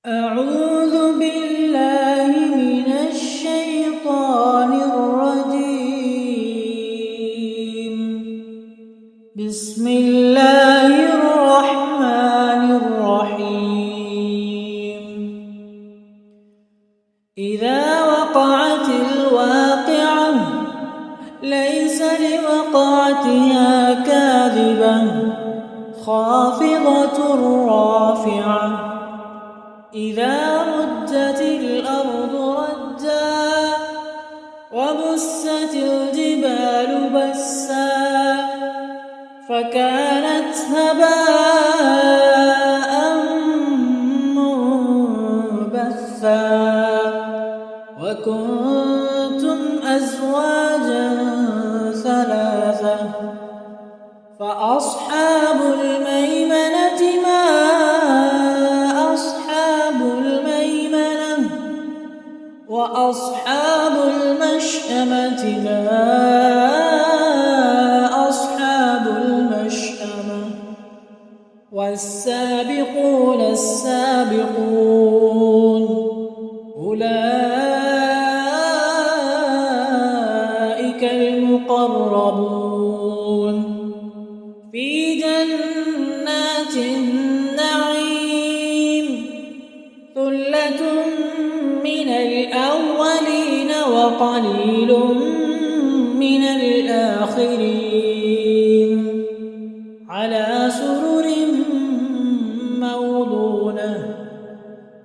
أعوذ بالله من الشيطان الرجيم. بسم الله الرحمن الرحيم. إذا وقعت الواقعة ليس لوقعتها كاذبة خافضة رافعة إذا رجت الأرض رجا وبست الجبال بسا فكانت هباء منبثا وكنتم أزواجا ثلاثة فأصحاب الميمنة ما وأصحاب المشأمة ما أصحاب المشأمة والسابقون السابقون أولئك المقربون في جنات النعيم ثلة من الأولين وقليل من الآخرين على سرر موضونة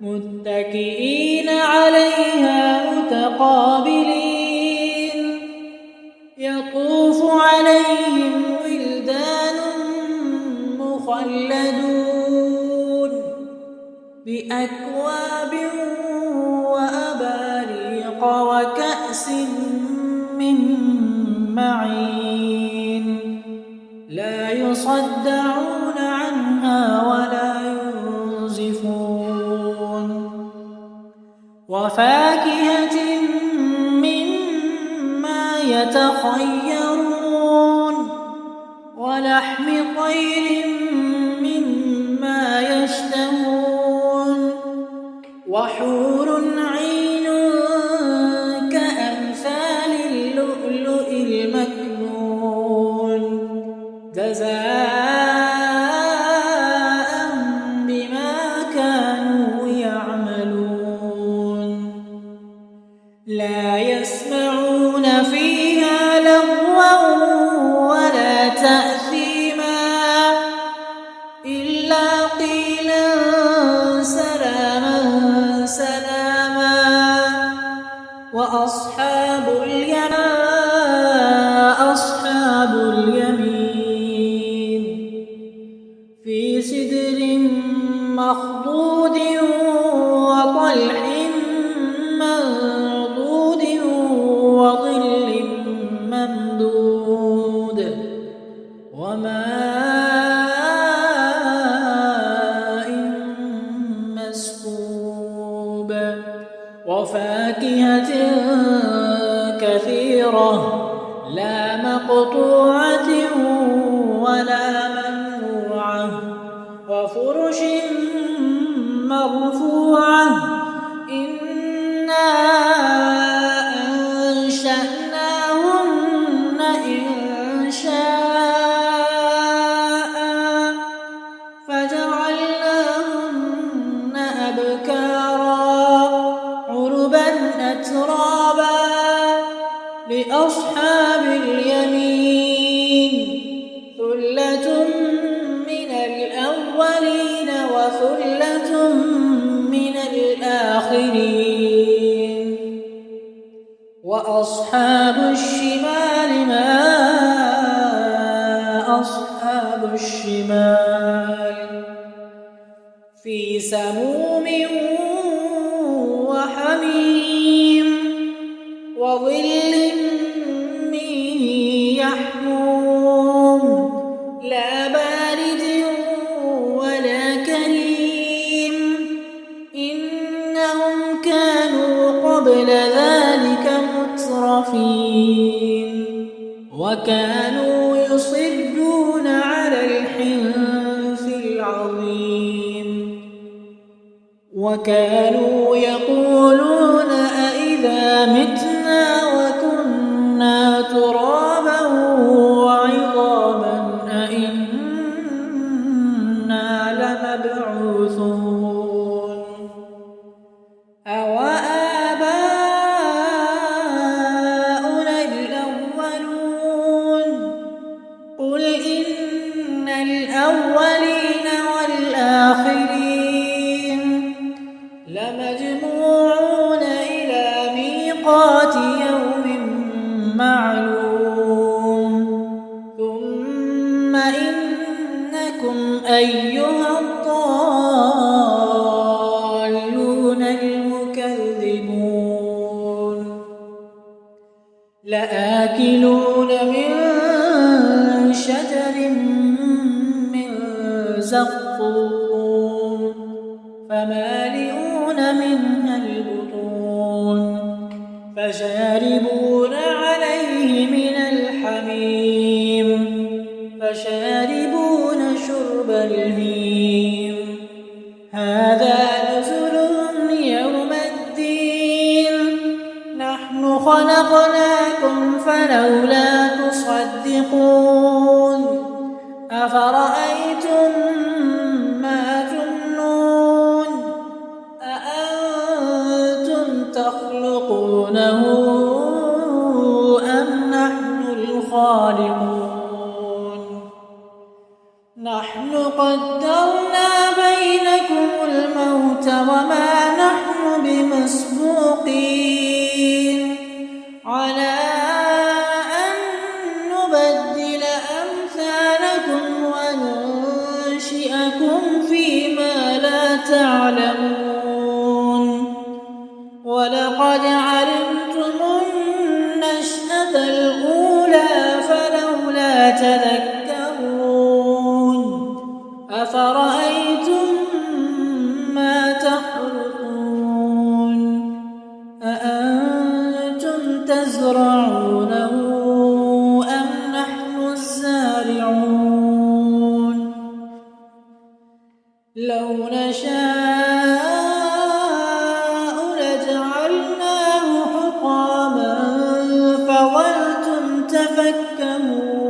متكئين عليها متقابلين يطوف عليهم ولدان مخلدون بأكواب وأباريق وكأس من معين لا يصدعون عنها ولا ينزفون وفاكهة مما يتخيرون ولحم طير مما يشتهون وحور عين كأمثال اللؤلؤ المكنون جزاء بما كانوا يعملون لا يسمعون فيها لغوا ولا تأثيما إلا قيلا سلاما وأصحاب اليمين في سدر مخضود وطلح منضود وظل ممدود وماء مسكوب وفاكهة كثيرة لا مقطوعة ولا ممنوعة وفرش مرفوعة إنا أنشأناهن إنشاء فجعلناهن أبكارا عربا أترابا لأصحاب اليمين ثلة من الأولين وثلة من الآخرين وأصحاب الشمال ما أصحاب الشمال في سموم وحميم وظل من يحموم لا بارد ولا كريم إنهم كانوا قبل ذلك مترفين وكانوا يصرون على الحنث العظيم وكانوا يقولون أإذا متنا وكنا ترابا وعظاما أإنا لمبعوثون أوآباؤنا الأولون قل إن الأولين والآخرين لمجموعون إلى ميقات يوم معلوم ثم إنكم أيها الضالون المكذبون لآكلون من شجر من زقوم فمالئون منها البطون فشاربون عليه من الحميم فشاربون شرب الهيم هذا نزلهم يوم الدين نحن خلقناكم فلولا تصدقون أفرأيتم ما تمنون أأنتم تخلقونه أم نحن الخالقون نحن قدرنا بينكم الموت وما نحن بمسبوقين على أن نبدل أمثالكم وننشئكم فيما لا تعلمون ولقد علمتم النشأة الأولى فلولا تذكرون أفرأيتم ما تحرثون أأنتم تزرعونه أم نحن الزارعون لو نشاء لجعلناه حطاما فظلتم تفكهون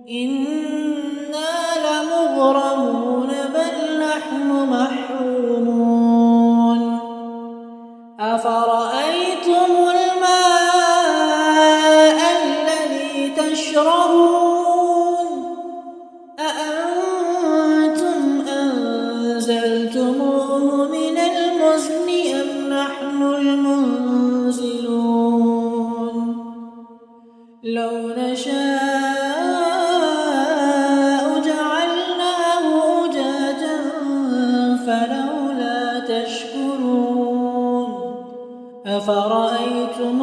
إنا لمغرمون بل نحن محرومون أفرأيتم الماء الذي تشربون أأنتم أنزلتموه من المزن أم نحن المنزلون لو نشاء جعلناه أجاجا فلولا تشكرون أفرأيتم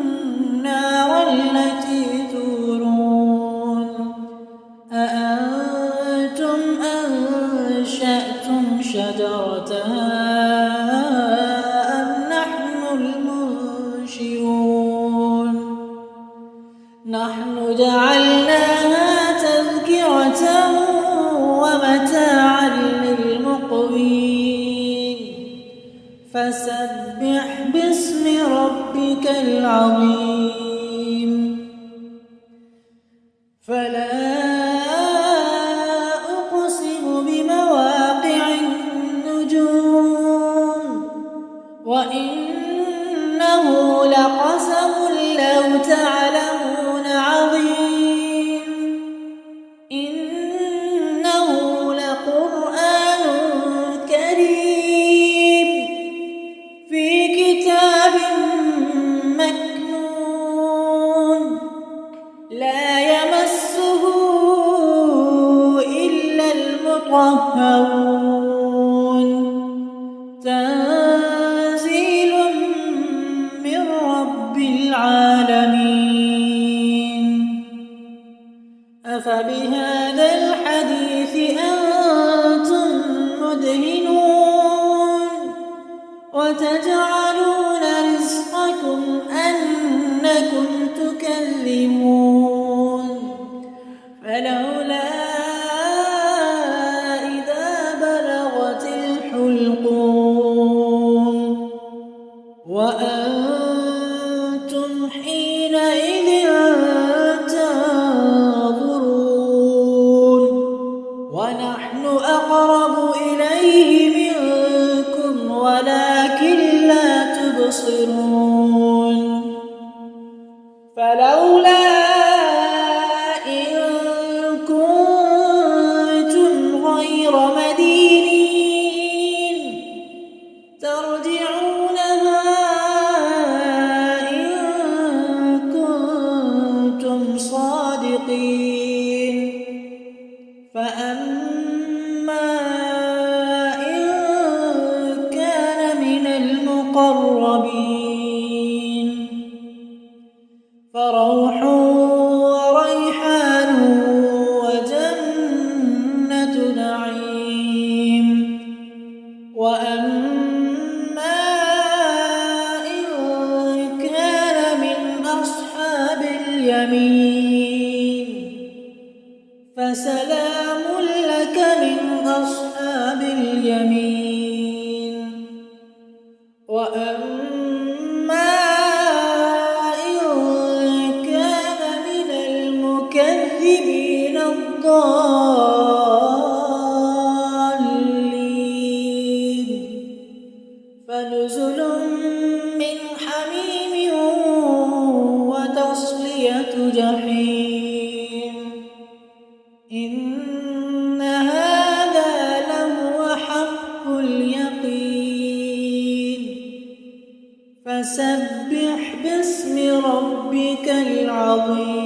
النار التي تورون أأنتم أنشأتم شجرتها أم نحن المنشئون نحن جعلناها تذكرة ومتاعا للمقوين فسبح باسم ربك العظيم فلا أقسم بمواقع النجوم وإنه لقسم لو تعلمون عظيم إنه لقرآن كريم في كتاب مكنون لا يمسه إلا المطهرون تنزيل من رب العالمين أفبهذا الحديث أنتم مدهنون وتجعلون رزقكم أنكم تكذبون فلولا إذا بلغت نحن أقرب إليه منكم ولكن لا تبصرون فلولا إن كنتم غير مدينين ترجعونها إن كنتم صادقين فأما إن كان من المقربين فروح وريحان وجنة نعيم وأما إن كان من أصحاب اليمين فسلام لك من أصحاب اليمين وأما إن كان من المكذبين الضالين فنزل من حميم وتصلية جحيم إن هذا لهو حق اليقين فسبح باسم ربك العظيم.